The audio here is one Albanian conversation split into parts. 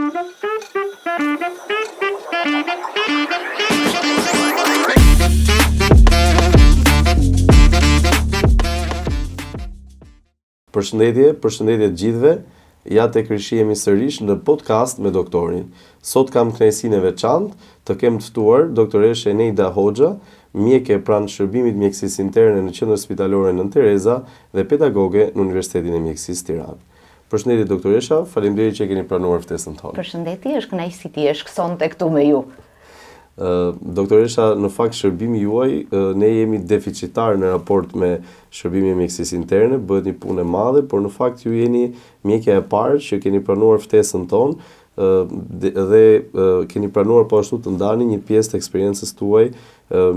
Përshëndetje të gjithëve, ja tek rishihemi sërish në podcast me doktorin. Sot kam kënaqësinë e veçantë të kem të ftuar doktoreshe Eneida Hoxha, mjeke pranë shërbimit mjekësisë interne në Qendrën Spitalore Nën Tereza dhe pedagoge në Universitetin e Mjekësisë Tiranë. Përshëndetje doktoresha, faleminderit që keni pranuar ftesën tonë. Përshëndetje, është kënaqësi ti jesh sonte këtu me ju. Doktoresha, në fakt shërbimi juaj, ne jemi deficitar në raport me shërbimin e mjekësisë interne, bëhet një punë e madhe, por në fakt ju jeni mjekja e parë që keni pranuar ftesën tonë dhe keni pranuar po ashtu të ndani një pjesë të eksperiencës tuaj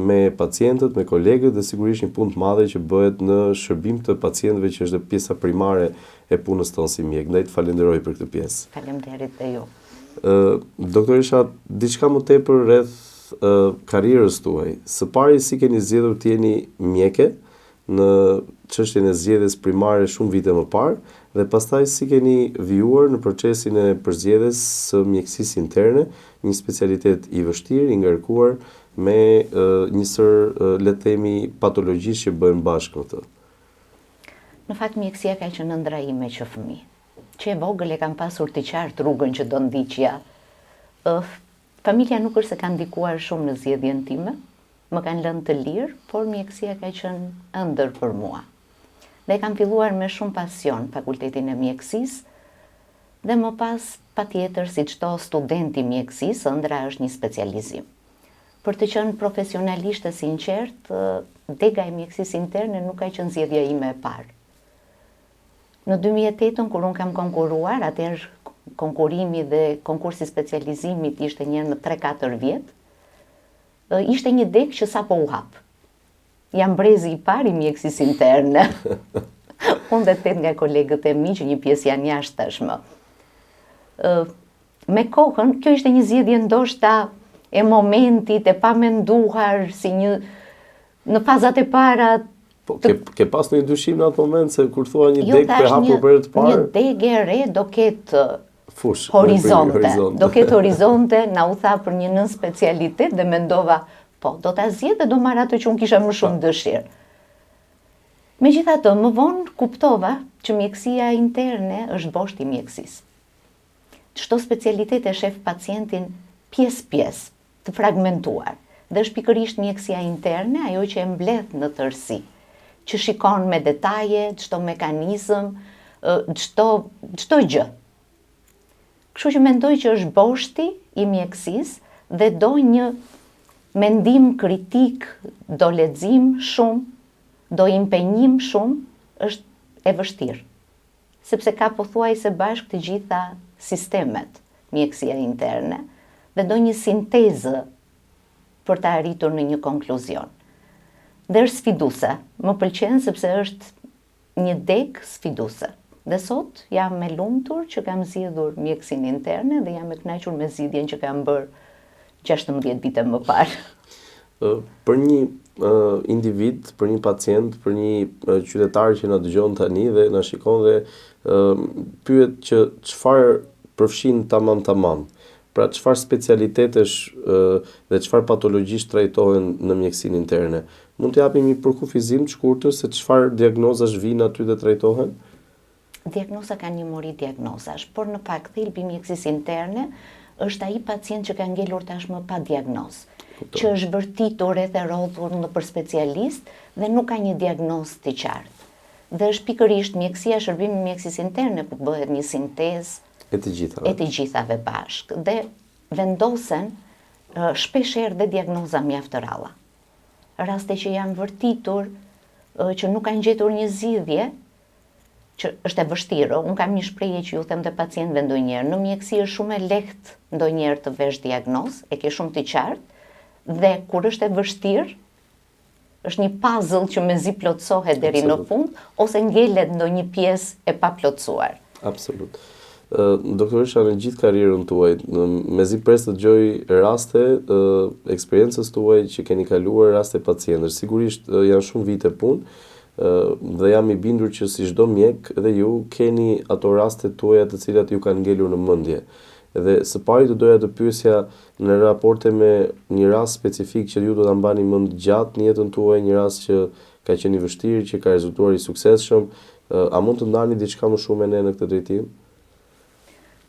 me pacientët, me kolegët dhe sigurisht një punë të madhe që bëhet në shërbim të pacientëve që është dhe pjesa primare e punës tonë si mjek. Ndaj të falenderoj për këtë pjesë. Faleminderit dhe ju. Doktoresha, diçka më tepër rreth karrierës tuaj. Së pari si keni zgjedhur të jeni mjeke në çështjen e zgjedhjes primare shumë vite më parë dhe pastaj si keni vijuar në procesin e përzgjedhjes së mjekësisë interne, një specialitet i vështirë, i ngarkuar me një le të themi patologjish që bëhen bashkë me të. Në fakt mjekësia ka qenë ëndra ime që fëmijë. Që e vogël e kam pasur të qartë rrugën që do ndiqja. Familja nuk është se ka ndikuar shumë në zgjedhjen time, më kanë lënë të lirë, por mjekësia ka qenë ëndër për mua. Dhe kam filluar me shumë pasion fakultetin e mjekësisë dhe më pas patjetër si çdo student i mjekësisë, ëndra është një specializim. Për të qenë profesionalisht e sinqert, dega e mjekësisë interne nuk ka qenë zgjedhja ime e parë. Në 2008, kur unë kam konkuruar, atëherë konkurimi dhe konkursi specializimit ishte një në 3-4 vjet, ishte një deg që sapo u hap. Jam brezi i parë i mjekësisë interne. Unë dhe 8 nga kolegët e mi që një pjesë janë jashtë tashmë. Me kohën, kjo ishte një zgjedhje ndoshta e momentit, e pamenduar, si një në fazat e para. Ke pas një dyshim në atë moment se kur thua një deg për hapur për herë të parë? Një deg e re do ketë horizonte. Do ketë horizonte, na u tha për një nën specialitet dhe mendova, po, do ta zgjedh dhe do marr atë që unë kisha më shumë dëshirë. Megjithatë, më vonë kuptova që mjekësia interne është boshti i mjekësisë. Çdo specialitet e shef pacientin pjesë-pjesë, të fragmentuar. Dhe është pikërisht mjekësia interne ajo që e mbledh në tërësi, që shikon me detaje, çdo mekanizëm, çdo gjë. Kështu që mendoj që është boshti i mjekësisë dhe do një mendim kritik, do lexim shumë, do impenjim shumë, është e vështirë. Sepse ka pothuajse bashkë të gjitha sistemet mjekësia interne dhe do një sintezë për të arritur në një konkluzion. Dhe është sfiduese. Më pëlqen sepse është një deg sfiduese. Dhe sot jam e lumtur që kam zgjedhur mjekësinë interne dhe jam e kënaqur me zgjidhjen që kam bërë 16 vite më parë. Për një individ, për një pacient, për një qytetar që na dëgjon tani dhe na shikon dhe pyet që çfarë përfshin tamam. Pra çfarë specialitetesh dhe çfarë patologjish trajtohen në mjekësinë interne? Mund të japim një përkufizim të shkurtër se çfarë diagnozash vijnë aty dhe trajtohen? Diagnoza ka një mori diagnozash, por në fakt thelbi i mjekësisë interne është ai pacient që ka ngelur tashmë pa diagnozë, që është vërtitur rreth e rrodhur nëpër specialist dhe nuk ka një diagnozë të qartë. Dhe është pikërisht mjekësia shërbimi i mjekësisë interne ku bëhet një sintezë e të gjithave bashkë dhe vendosen shpeshherë dhe diagnoza mjaft të ralla. Raste që janë vërtitur që nuk kanë gjetur një zgjidhje, që është e vështirë. Unë kam një shprehje që ju them te pacientëve ndonjëherë, në mjekësi është shumë e lehtë ndonjëherë të vesh diagnozë, e ke shumë të qartë dhe kur është e vështirë, është një puzzle që mezi plotësohet deri në fund ose ngelet ndonjë pjesë e paplotësuar. Absolut. Doktoresha, në gjithë karrierën tuaj, mezi pres të dëgjoj raste, eksperiencës tuaj që keni kaluar raste pacientësh. Sigurisht janë shumë vite punë dhe jam i bindur që si çdo mjek dhe ju keni ato raste tuaja të cilat ju kanë ngelur në mendje. Edhe së pari të doja të pyesja në raporte me një rast specifik që ju do ta mbani mend gjatë në jetën tuaj, një rast që ka qenë i vështirë, që ka rezultuar i suksesshëm, a mund të ndani diçka më shumë me ne në këtë drejtim?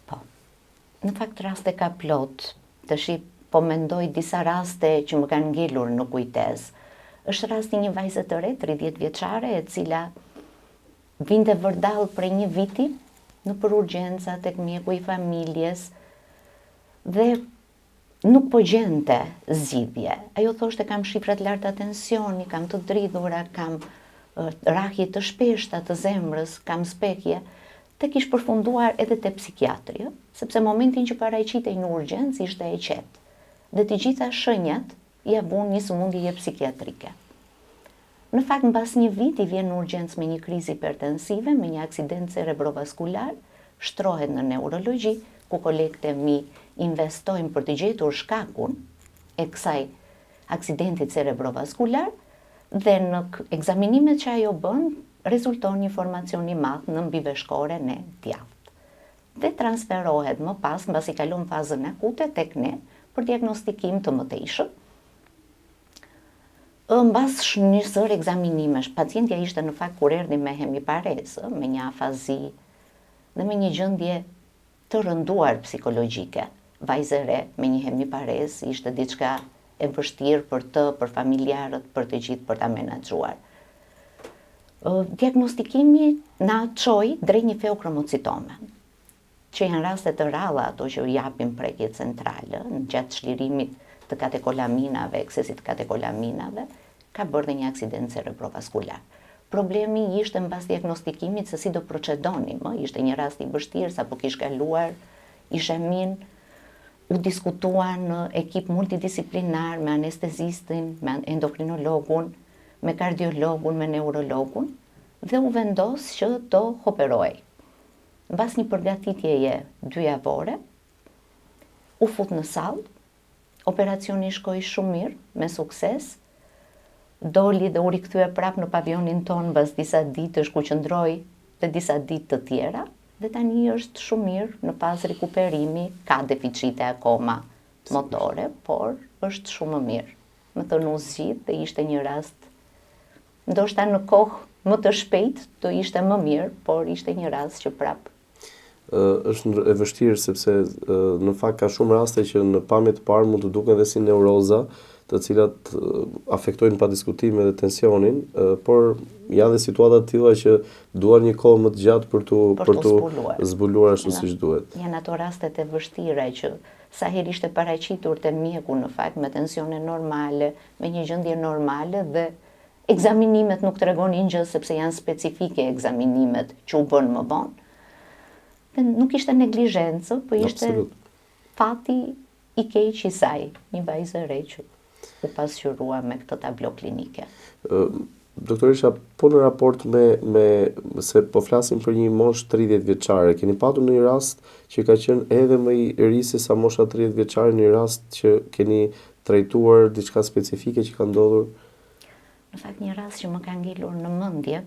Po. Në fakt raste ka plot. Tash po mendoj disa raste që më kanë ngelur në kujtesë. Është rasti një vajze të re, 30 vjeçare, e cila vinte vërdall prej një viti nëpër urgjenca tek mjeku i familjes dhe nuk po gjente zgjidhje. Ajo thoshte kam shifra të larta tensioni, kam të dridhura, kam rrahje të shpeshta të zemrës, kam spekje. Tek ish përfunduar edhe te psikiatri, sepse momentin që paraqitej në urgjencë ishte e qetë. Dhe të gjitha shenjat ja bun një sëmundje psikiatrike. Në fakt, mbas një viti vjen në urgjencë me një krizë hipertensive, me një aksident cerebrovaskular, shtrohet në neurologji, ku kolegët e mi investojnë për të gjetur shkakun e kësaj aksidenti cerebrovaskular, dhe në ekzaminimet që ajo bën, rezulton një formacion i madh në mbiveshkoren e djathtë. Dhe transferohet më pas, mbasi kalon fazën akute tek ne, për diagnostikim të mëtejshëm. Mbas njësër ekzaminimesh, pacientja ishte në fakt kur erdhi me hemiparezë, me një afazi dhe me një gjendje të rënduar psikologjike. Vajzë e re me një hemiparezë ishte diçka e vështirë për familjarët, për të gjithë, për ta menaxhuar. Diagnostikimi na çoi drejt një feokromocitome, që janë raste të rralla ato që japin prekje centrale, në gjatë çlirimit të katekolaminave, eksesit të katekolaminave, ka bërë dhe një aksident cerebrovaskular. Problemi ishte mbas diagnostikimit se si do procedonim, ishte një rast i vështirë, sapo kish kaluar, ishte min, u diskutua në ekip multidisiplinar me anestezistin, me endokrinologun, me kardiologun, me neurologun, dhe u vendos që do operoj. Mbas një përgatitjeje 2 javore, u fut në sallë, operacioni shkoi shumë mirë, me sukses, doli dhe u rikthye prapë në pavionin ton mbas disa ditësh ku qëndroi dhe disa ditë të tjera, dhe tani është shumë mirë në fazë rikuperimi, ka deficite akoma motore, por është shumë më mirë. Më thënë u zgjidh dhe ishte një rast, ndoshta në kohë më të shpejt do ishte më mirë, por ishte një rast që prapë është e vështirë sepse në fakt ka shumë raste që në pamje të parë mund të duken edhe si neuroza, të cilat afektojnë pa diskutim edhe tensionin, por janë dhe situata të tilla që duan një kohë më të gjatë për të zbuluar ashtu siç duhet. Janë ato rastet e vështira që sa herë ishte paraqitur te mjeku në fakt me tensione normale, me një gjendje normale dhe ekzaminimet nuk tregonin gjë sepse janë specifike ekzaminimet që u bën më vonë. Dhe nuk ishte neglizhencë, po ishte fati i keq i saj, një vajzë e re që u pasqyrua me këtë tablo klinike. Doktoresha, po në raport me se po flasim për një moshë 30 vjeçare, keni patur në një rast që ka qenë edhe më i ri se sa mosha 30 vjeçare, një rast që keni trajtuar diçka specifike që ka ndodhur? Në fakt një rast që më ka ngelur në mendje,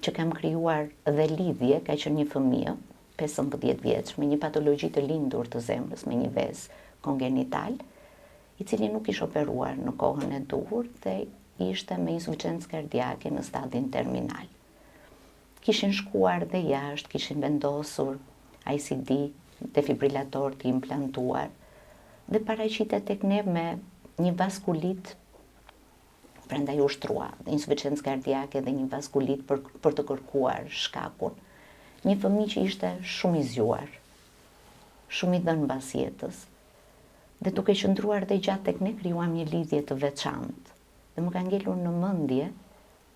që kam krijuar dhe lidhje, ka qenë një fëmijë 15 vjeç me një patologji të lindur të zemrës, me një vezë kongenital, i cili nuk ishte operuar në kohën e duhur dhe ishte me insuficiencë kardiake në stadin terminal. Kishin shkuar dhe jashtë, kishin vendosur ICD, defibrilator të implantuar, dhe paraqitet tek ne me një vaskulit, prandaj u shtrua, insuficiencë kardiake dhe një vaskulit për të kërkuar shkakun. Një fëmijë që ishte shumë i zgjuar, shumë i dhënë mbas jetës. Dhe duke qëndruar dhe gjatë tek ne krijuam një lidhje të veçantë. Dhe më ka ngelur në mendje,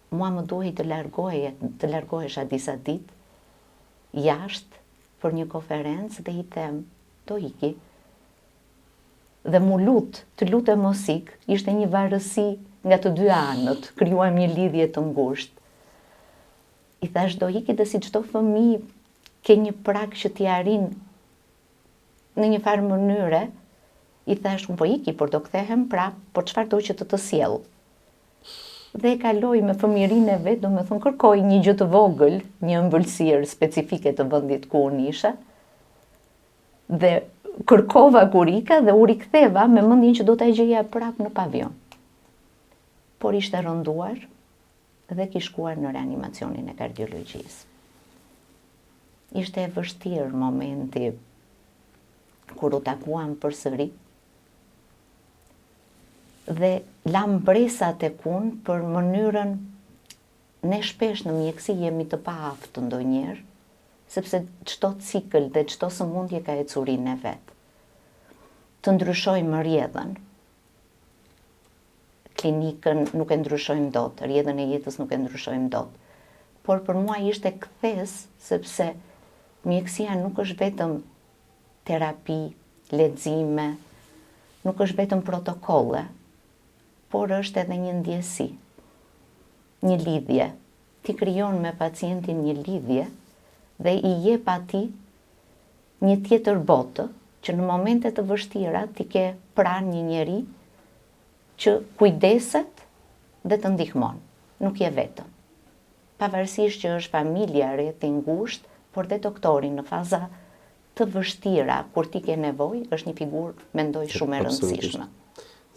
mua më duhej të largohesha disa ditë jashtë për një konferencë dhe i them, do iki. Dhe mu të lutem mos ik, ishte një varësi nga të dy anët, krijuam një lidhje të ngushtë. I thash do iki dhe si çdo fëmijë ke një prag që t'i arrin në një farë mënyre, i thash po iki, por do kthehem prap, por çfarë do që të sjell. Dhe e kaloi me fëmijërinë e vet, domethënë kërkoi një gjë të vogël, një ëmbëlsirë specifike të vendit ku unë isha. Dhe kërkova kurika dhe u riktheva me mendjen që do ta gjeja prap në pavion. Por ishte rënduar dhe kishte shkuar në reanimacionin e kardiologjisë. Ishte e vështirë momenti kur u takuam përsëri dhe lam bresa tek unë për mënyrën ne shpesh në mjeksi jemi të paaftë ndonjëherë, sepse çdo cikël dhe çdo sëmundje ka ecurinë e vet. Të ndryshojmë rrjedhën. Klinikën nuk e ndryshojmë dot, rrjedhën e jetës nuk e ndryshojmë dot. Por për mua ishte kthes, sepse mjekësia nuk është vetëm terapi, lexime, nuk është vetëm protokolle, por është edhe një ndjesi, një lidhje. Ti krijon me pacientin një lidhje dhe i jep atij një tjetër botë që në momente të vështira ti ke pranë një njeri që kujdeset dhe të ndihmon, nuk je vetëm. Pavarësisht që është familja, rreth i ngushtë, por dhe doktori në faza të vështira, kur ti ke nevojë, është një figurë, mendoj, shumë e rëndësishme.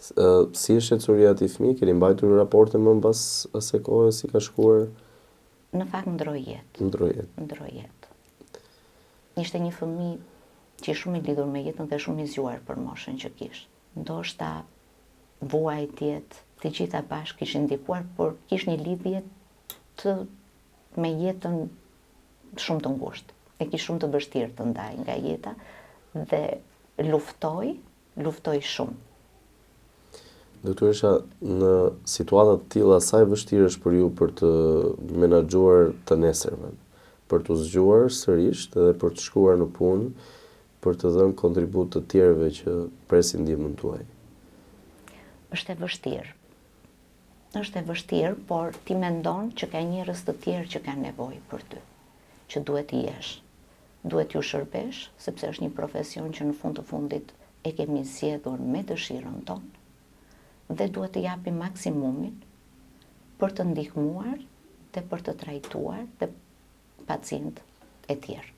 Si është ecuria e atij fëmijë? Keni mbajtur raporte më pas asaj kohe si ka shkuar? Në fakt ndroi jetë. Ndroi jetë. Ishte një fëmijë që shumë i lidhur me jetën dhe shumë i zgjuar për moshën që kishte. Ndoshta vuajtjet, të gjitha bashkë kishin ndikuar, por kishte një lidhje me jetën shumë të ngushtë. E kishte shumë të vështirë të ndaj nga jeta dhe luftoi shumë. Doktoresha, në situata të tilla sa e vështirë është për ju për të menaxhuar të nesërmen, për të zgjuar sërish dhe për të shkuar në punë, për të dhënë kontribut të tjerëve që presin ndihmën tuaj? Është e vështirë. Është e vështirë, por ti mendon që ka njerëz të tjerë që kanë nevojë për ty, që duhet të jesh. Duhet t'ju shërbesh, sepse është një profesion që në fund të fundit e kemi zgjedhur me dëshirën tonë dhe duhet të japim maksimumin për të ndihmuar dhe për të trajtuar dhe pacient e tjerë.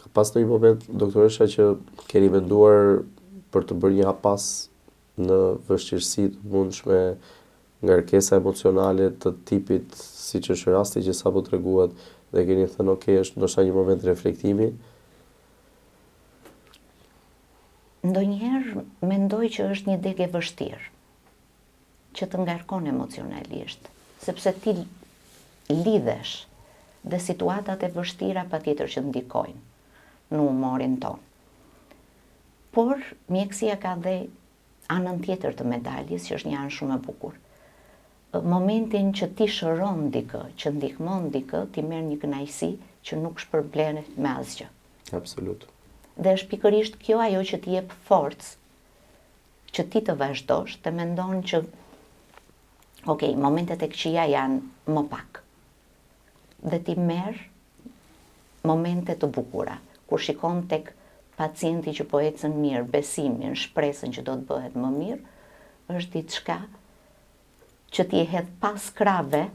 Ka pas në një moment, doktoresha, që keni menduar për të bërë një hapas në vështirësi të mundshme, ngarkesa emocionale të tipit siç është rasti që sapo treguat, dhe keni thënë okay, është ndoshta një moment reflektimi? Ndonjëherë mendoj që është një degë e vështirë që të ngarkon emocionalisht, sepse ti lidhesh dhe situatat e vështira patjetër që ndikojnë në humorin ton. Por mjekësia ka dhe anën tjetër të medaljes, që është një anë shumë e bukur. Momentin që ti shëron dikë, që ndihmon dikë, ti merr një kënaqësi që nuk shpërblehet me asgjë. Absolut. Dhe është pikërisht kjo ajo që ti jep forcë që ti të vazhdosh, të mendon që momentet e këqija janë më pak. Dhe ti merr momente të bukura, kur shikon tek pacienti që po ecën mirë, besimin, shpresën që do të bëhet më mirë, është diçka që ti e hedh pas krave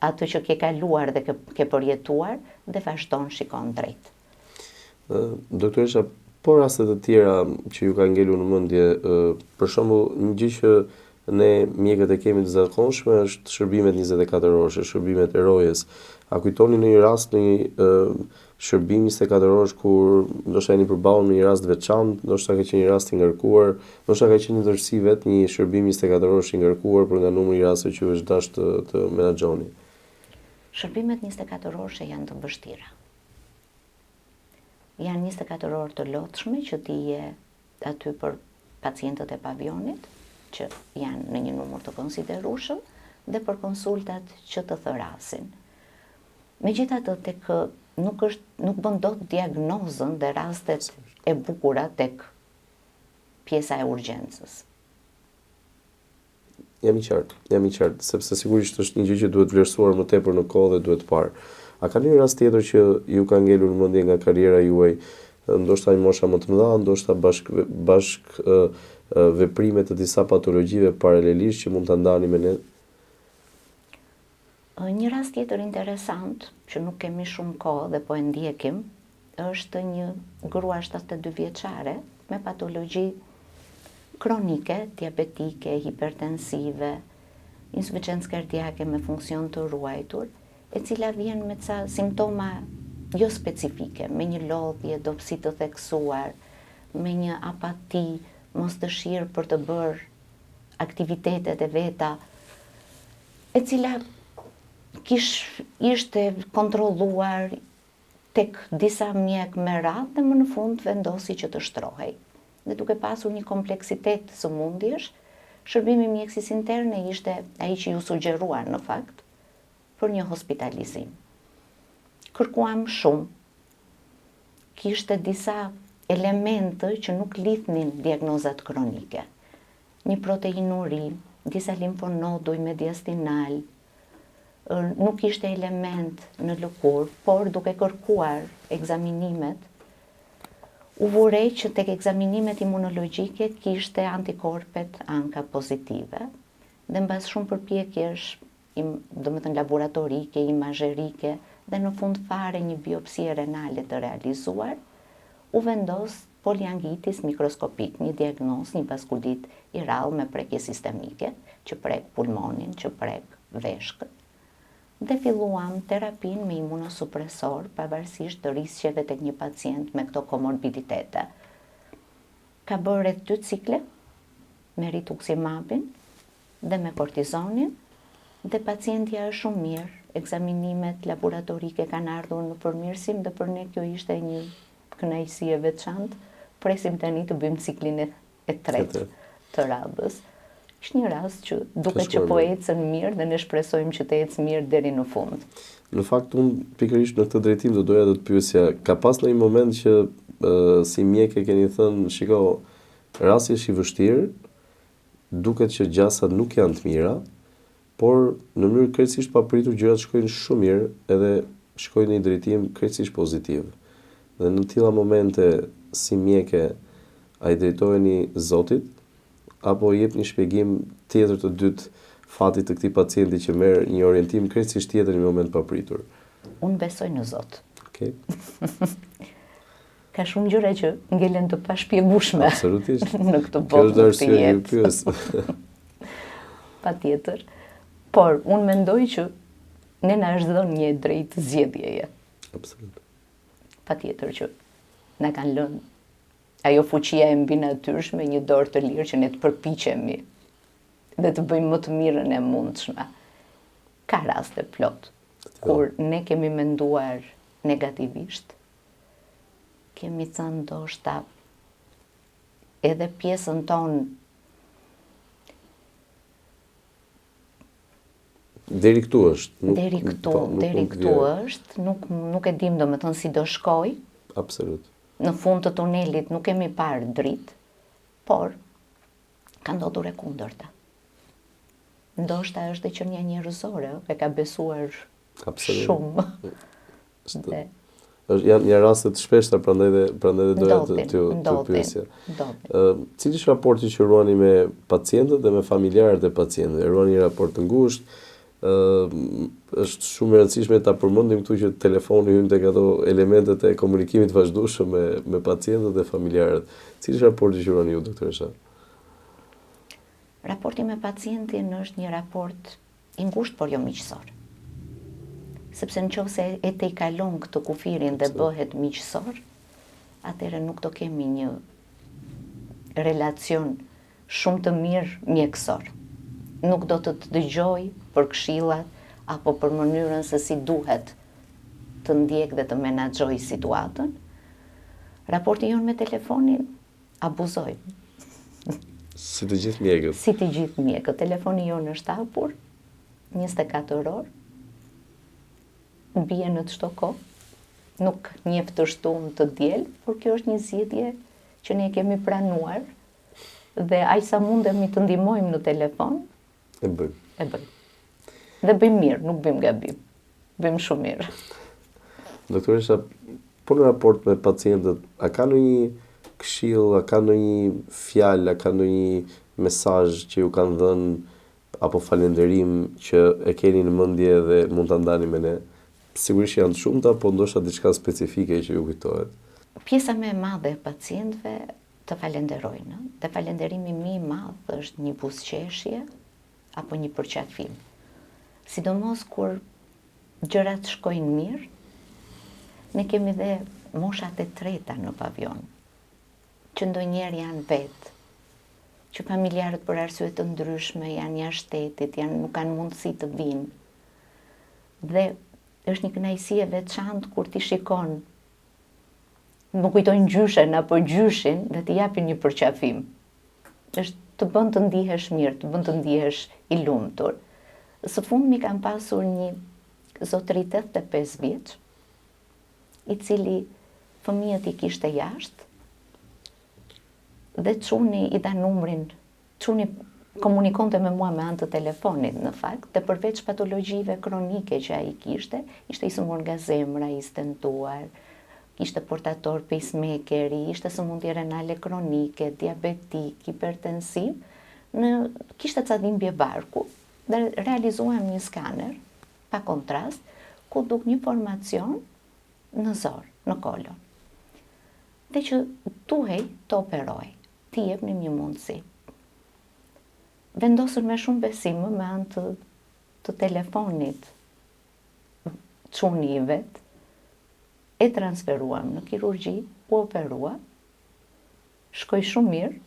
atë që ke kaluar dhe ke përjetuar dhe vazhdon shikon drejt. Doktoresha, po raste të tjera që ju ka ngelur në mendje, për shembull, një gjë që ne mjekët e kemi të zakonshme është shërbimet 24 orësh, shërbimet e rojes. A kujtoni në një rast në një shërbim 24 orësh kur ndoshta jeni përballur me një rast veçantë, ndoshta ka qenë një rast i ngarkuar, ndoshta ka qenë ndërsi vet një shërbim 24 orësh i ngarkuar për nga numri i rasteve që ju është dashur të menaxhoni? Shërbimet 24 orësh janë të vështira. Janë 24 orë të lotshme që ti je aty për pacientët e pavionit, që janë në një numër të konsiderueshëm, dhe për konsultat që të thërasin. Megjithatë, tek nuk bën dot diagnozën dhe rastet e bukura tek pjesa e urgjencës. Jam i qartë, sepse sigurisht është një gjë që duhet vlerësuar më tepër në kohë dhe duhet parë. A ka një rast tjetër që ju ka ngelur në mendje nga karriera juaj, ndoshta një mosha më të mëdha, ndoshta bashk veprime të disa patologjive paralelisht që mund ta ndani me ne? Një rast tjetër interesant, që nuk kemi shumë kohë dhe po e ndjekim, është një grua 72 vjeçare me patologji kronike, diabetike, hipertensive, insuficiencë kardiake me funksion të ruajtur, e cila vjen me ca simptoma jo specifike, me një lodhje, dobësi të theksuar, me një apati, mos dëshirë për të bërë aktivitetet e veta, e cila ishte kontrolluar tek disa mjek me radhë dhe më në fund vendosi që të shtrohej. Dhe duke pasur një kompleksitet sëmundjesh, shërbimi mjekësisë interne ishte ai që ju sugjeruar në fakt për një hospitalizim. Kërkuam shumë, kishte disa elemente që nuk lidhnin diagnozat kronike. Një proteinuri, disa limfonoduj mediastinal, nuk ishte element në lëkurë, por duke kërkuar ekzaminimet, u vurej që tek ekzaminimet imunologjike kishte antikorpet anka pozitive, dhe mbas shumë përpjekjesh, domethënë laboratorike, imazherike, dhe në fund fare një biopsi renale të realizuar, u vendos poliangitis mikroskopik, një diagnoz, një vaskulit i rrallë me prekje sistemike, që prek pulmonin, që prek veshkët. Dhe filluam terapin me imunosupresor, pavarësisht të risqeve tek një pacient me këto komorbiditete. Ka bërë rreth 2 cikle me rituximabin dhe me kortizonin, dhe pacientja është shumë mirë, ekzaminimet laboratorike kanë ardhur në përmirësim dhe për ne kjo ishte një kënaqësi e veçantë. Presim tani të bëjmë ciklin e tretë të radhës. Është një rast që duket që po ecën mirë dhe ne shpresojmë që të ecë mirë deri në fund. Në fakt, unë pikërisht në këtë drejtim do doja të të pyesja, ka pas në një moment që si mjek e keni thënë, shiko, rasti është i vështirë, duket që gjasat nuk janë të mira, por në mënyrë krejtësisht papritur gjërat shkojnë shumë mirë edhe shkojnë në një drejtim krejtësisht pozitiv. Dhe në tilla momente si mjeke a i drejtoheni Zotit, apo jep një shpjegim tjetër të dytë fatit të këtij pacienti që merr një orientim krejtësisht tjetër në një moment papritur? Unë besoj në Zot. Okay. Ka shumë gjëra që ngelen të pashpjegueshme. Absolutisht. Në këtë botë të jetë. Patjetër. Por unë mendoj që ne na është dhënë një drejtë zgjedhjeje. Absolut. Patjetër që na kanë lënë ajo fuqia e mbinatyrshme, një dorë të lirë që ne të përpiqemi dhe të bëjmë më të mirën e mundshme. Ka raste plot kur ne kemi menduar negativisht, kemi thënë ndoshta edhe pjesën tonë deri këtu është. Deri këtu është, nuk e dim domethënë si do shkoj. Absolut. Në fund të tunelit nuk kemi parë dritë, por ka ndodhur e kundërta. Ndoshta është dhe qenia njerëzore, e ka besuar shumë. Janë raste të shpeshta, prandaj dhe doja të pyesja. Cili është raporti që ruani me pacientët dhe me familjarët e pacientëve? Ruani një raport të ngushtë? Është shumë e rëndësishme ta përmendim këtu që telefoni hyn tek ato elementet e komunikimit vazhdueshëm me pacientët dhe familjarët. Cili është raporti që ruani ju, doktoresha? Raporti me pacientin është një raport i ngushtë, por jo miqësor. Sepse nëse e te i kalon këtë kufirin dhe bëhet miqësor, atëherë nuk do kemi një relacion shumë të mirë mjekësor. Nuk do të dëgjoj për këshillat apo për mënyrën se si duhet të ndjek dhe të menaxhoj situatën. Raporti jonë me telefonin abuzoj. Si të gjithë mjekët. Si të gjithë mjekët. Telefoni jonë është hapur 24 orë. Bie në çdo kohë. Nuk njeh të shtunë të diel, por kjo është një zgjidhje që ne kemi pranuar dhe aq sa mundemi të ndihmojmë në telefon. E bëjmë. Dhe bëjmë mirë, nuk bëjmë gabim. Bëjmë shumë mirë. Doktoresha, po në raport me pacientët, a ka ndonjë këshill, a ka ndonjë fjalë, a ka ndonjë mesazh që ju kanë dhënë apo falënderim që e keni në mendje dhe mund ta ndani me ne? sigurisht janë të shumta, po ndoshta diçka specifike që ju kujtohet. Pjesa më e madhe e pacientëve të falenderojnë. Dhe falenderimi më i madh është një buzëqeshje apo një përqafim. Sidomos kur gjërat shkojnë mirë, ne kemi dhe moshat e treta në pavion, që ndonjëherë janë vetë, që familjarët për arsye të ndryshme janë jashtë shtetit, nuk kanë mundësi të vinë. Dhe është një kënaqësi e veçantë kur ti shikon, më kujtojnë gjyshen apo gjyshin dhe t'i japin një përqafim. Është të bën të ndihesh mirë, të bën të ndihesh i lumtur. Së fundmi kam pasur një zotëri 85 vjeç, i cili fëmijët i kishte jashtë, dhe çuni i dha numrin, çuni komunikonte me mua me anë të telefonit në fakt, dhe përveç patologjive kronike që ai kishte, ishte i sëmur nga zemra, i stentuar, ishte portator pacemakeri, ishte sëmundje renale kronike, diabetik, hipertensiv, kishte ca dhimbje barku. Dhe realizuam një skaner, pa kontrast, ku duk një formacion në zor, në kolon. Dhe që tuhej të operoj, ti jepnim një mundësi. Vendosur me shumë besim me anë të telefonit, çuni i vet, e transferuam në kirurgji, u operua, shkoj shumë mirë,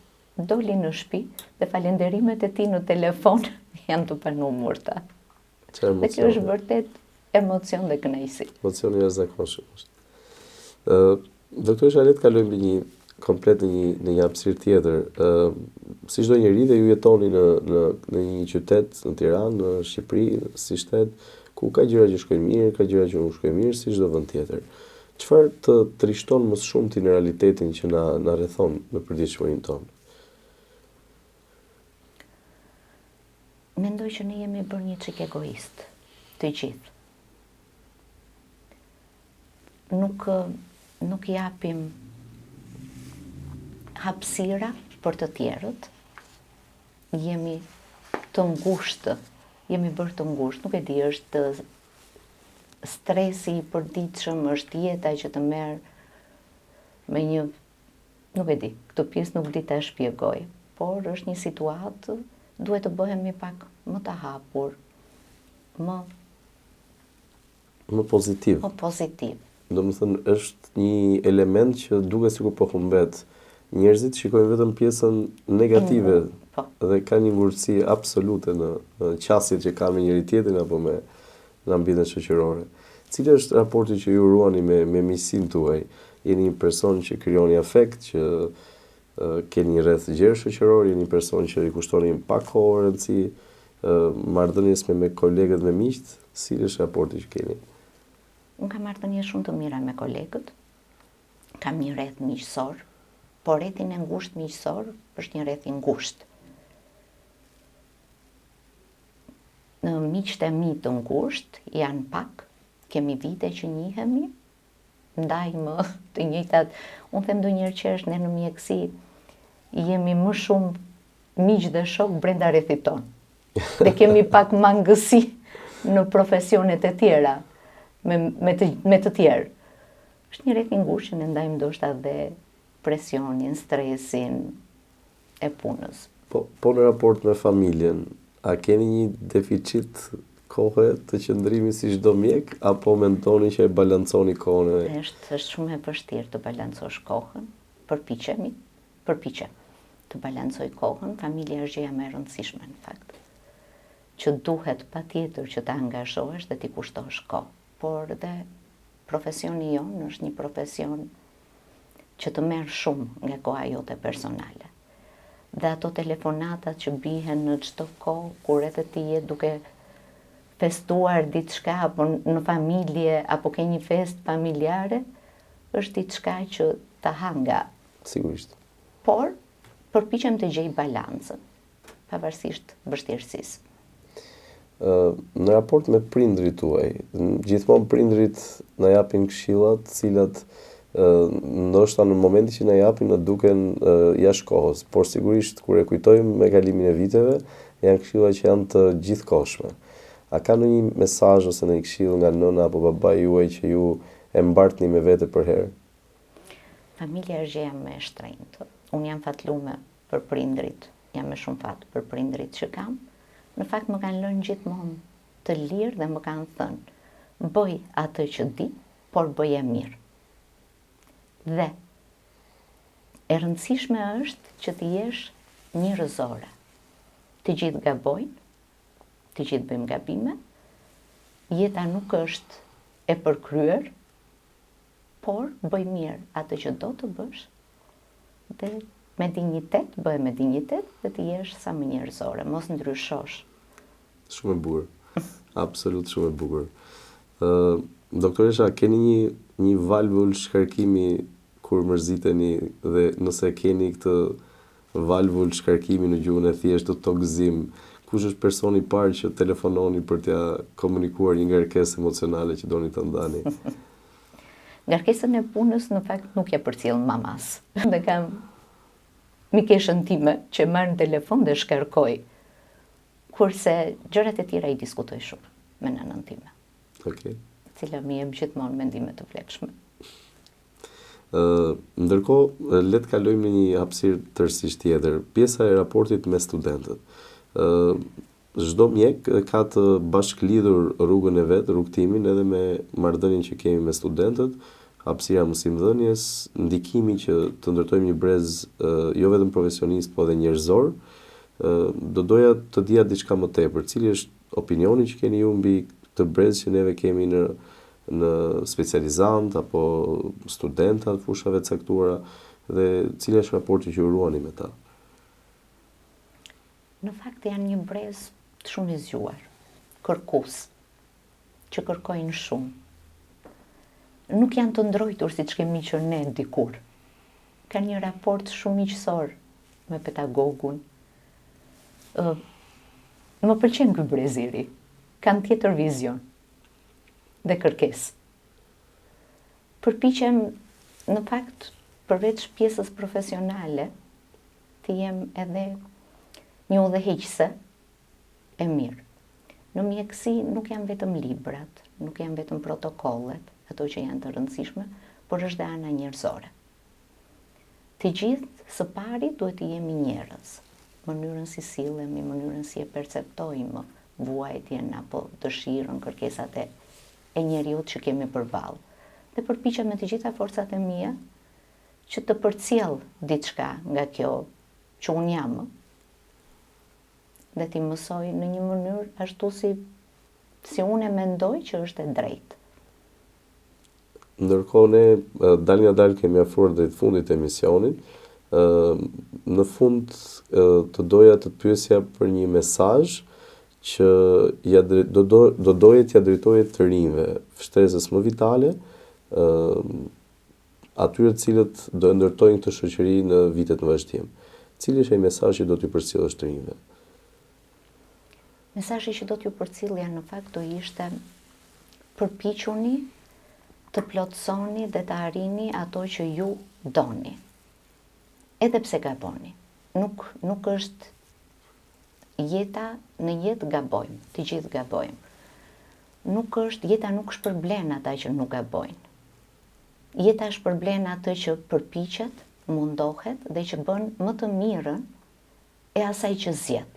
doli në shtëpi dhe falenderimet e tij në telefon janë të panumurta. Dhe kjo është vërtet emocion dhe kënaqësi. Emocion i jashtëzakonshëm. Doktoresha, le të kalojmë komplet në një hapësirë tjetër. Si çdo njeri dhe ju jetoni në një qytet, në Tiranë, në Shqipëri, si shtet, ku ka gjëra që shkojnë mirë, ka gjëra që nuk shkojnë mirë, si çdo vend tjetër. Çfarë të trishton më shumë në realitetin që na rrethon në përditshmërinë tonë? Mendoj që ne jemi bërë një çik egoist, të gjithë. Nuk japim hapësira për të tjerët. Jemi të ngushtë, jemi bërë të ngushtë. Nuk e di, është stresi i përditshëm, është jeta që të merr me një, nuk e di, këtë pjesë nuk di ta shpjegoj, por është një situatë, duhet të bëhemi pak më të hapur, më pozitiv. Më pozitiv. Domethënë është një element që duket sikur po humbet. Njerëzit shikojnë vetëm pjesën negative dhe ka një ngurësi absolute në qasjet që kanë me njëri tjetrin apo me në ambientin shoqëror. Cili është raporti që ju ruani me miqsinë tuaj? Jeni një person që krijoni afekt, që keni një rreth gjerë shoqëror, jeni një person që i kushtoni pak kohë rëndësi marrëdhënies me kolegët, me miqt, si është raporti që keni? Unë kam marrëdhënie shumë të mira me kolegët, kam një rreth miqësor, por rrethin e ngushtë miqësor është një rreth i ngushtë. Në miqtë e mi të ngushtë janë pak, kemi vite që njihemi, ndajmë të njëjtat. Unë them ndonjëherë që ne në mjekësi jemi më shumë miq dhe shok brenda rrethit ton. Dhe kemi pak mangësi në profesionet e tjera me të tjerë. Është një rreth i ngushtë që ne ndajmë ndoshta dhe presionin, stresin e punës. Po në raport me familjen, a keni një deficit kohë të qëndrimit si çdo mjek, apo mendoni që e balanconi kohën? Është shumë e vështirë të balancosh kohën, përpiqem të balancoj kohën, familja është gjëja më e rëndësishme në fakt. Që duhet patjetër që të angazhohesh dhe t'i kushtosh kohë, por dhe profesioni jonë është një profesion që të merr shumë nga koha jote personale. Dhe ato telefonatat që bihen në çdo kohë kur edhe ti je duke festuar diçka apo në familje apo ke një fest familjare, është diçka që ta hanga. Sigurisht. Por përpiqem të gjej balancën, pavarësisht vështirësisë. Në raport me prindrit tuaj, gjithmonë prindrit na japin këshilla të cilat ndoshta në momentin që na japin na duken jashtë kohës, por sigurisht kur e kujtojmë me kalimin e viteve, janë këshilla që janë të gjithëkohshme. A ka ndonjë mesazh ose ndonjë këshill nga nëna apo babai juaj që ju e mbartni me vete për herë? Familja është gjëja më e shtrenjtë. Unë jam fatlume për prindrit, jam me shumë fat për prindrit që kam. Në fakt më kanë lënë gjithmonë të lirë dhe më kanë thënë, bëj atë që di, por bëj e mirë. Dhe e rëndësishme është që të jesh njerëzore. Të gjithë gabojnë, të gjithë bëjmë gabime, jeta nuk është e përkryer, por bëj mirë atë që do të bësh, dhe me dinjitet, bëj me dinjitet dhe të jesh sa më njerëzore, mos ndryshosh. Shumë e bukur. Absolut shumë e bukur. Doktoresha, keni një valvull shkarkimi kur mërziteni dhe nëse keni këtë valvull shkarkimi në gjuhën e thjeshtë të gëzim, kush është personi i parë që telefononi për t'ia komunikuar një ngarkesë emocionale që doni ta ndani? Ngarkesën e punës në fakt nuk ja përcjell mamas. Dhe kam mikeshën time që marr në telefon dhe shkarkoj. Kurse gjërat e tjera i diskutoj shumë me nënën time. Okej. Cila më jep gjithmonë mendime të vlefshme. Ndërkohë, le të kalojmë në një hapësirë tërësisht tjetër. Pjesa e raportit me studentët. Çdo mjek ka të bashklidhur rrugën e vet, rrugtimin edhe me marrëdhënien që kemi me studentët, hapësira mësimdhënies, ndikimi që të ndërtojmë një brez jo vetëm profesionist, po edhe njerëzor. Do doja të dija diçka më tepër. Cili është opinioni që keni ju mbi këtë brez që neve kemi në specializant apo studentat, fushave të caktuara, dhe cili është raporti që ju ruani me ta? Në fakt janë një brez shumë i zgjuar, kërkues, që kërkojnë shumë. Nuk janë të ndrojtur siç kemi qenë ne dikur. Kanë një raport shumë miqësor me pedagogun. Më pëlqen ky brez i ri. Kanë tjetër vizion dhe kërkesë. Përpiqem në fakt përveç pjesës profesionale të jem edhe një udhëheqëse e mirë. Në mjekësi nuk janë vetëm librat, nuk janë vetëm protokollet, ato që janë të rëndësishme, por është dhe ana njerëzore. Të gjithë së pari duhet të jemi njerëz. Mënyrën si sillemi, mënyrën si e perceptojmë vuajtjen apo dëshirën, kërkesat e njeriut që kemi përballë. Dhe përpiqem me të gjitha forcat e mia që të përcjell diçka nga kjo që unë jam, dhe t'i mësoj në një mënyrë ashtu si unë e mendoj që është e drejtë. Ndërkohë ne dal nga dal kemi afruar drejt fundit të emisionit. Në fund të doja të të pyesja për një mesazh që do doje t'ja drejtoje të rinjve, shtresës më vitale, atyre të cilët do ndërtojnë këtë shoqëri në vitet në vazhdim. Cili është ai mesazh që do t'ju përcjellësh të rinjve? Mesazhi që do t'ju përcjellja në fakt do ishte përpiquni të plotësoni dhe të arrini ato që ju doni. Edhe pse gaboni. Nuk është jeta, në jetë gabojmë, të gjithë gabojmë. Jeta nuk shpërblen ata që nuk gabojnë. Jeta shpërblen atë që përpiqet, mundohet dhe që bën më të mirën e asaj që zgjedh.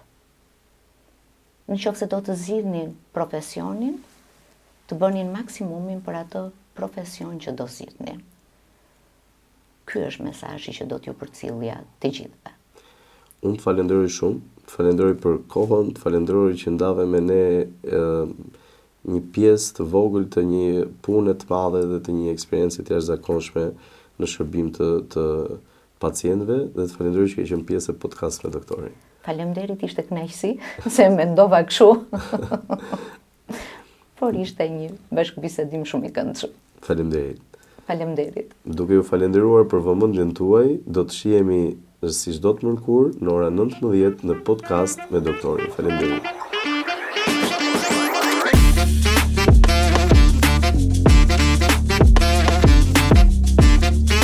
Nëse do të zgjidhni profesionin, të bënin maksimumin për atë profesion që do zgjidhni. Ky është mesazhi që do t'ju përcjellja të gjithëve. Unë të falenderoj shumë, të falenderoj për kohën, të falenderoj që ndave me ne një pjesë të vogël të një pune të madhe dhe të një eksperiencë të jashtëzakonshme në shërbim të pacientëve, dhe të falenderoj që ke qenë pjesë e podcast me doktorin. Faleminderit, ishte kënaqësi, se mendova kështu. Por ishte një bashkëbisedim shumë i këndshëm. Faleminderit. Faleminderit. Duke ju falenderuar për vëmendjen tuaj, do të shihemi si çdo të mërkur në ora 19 në podcast me doktorin. Faleminderit.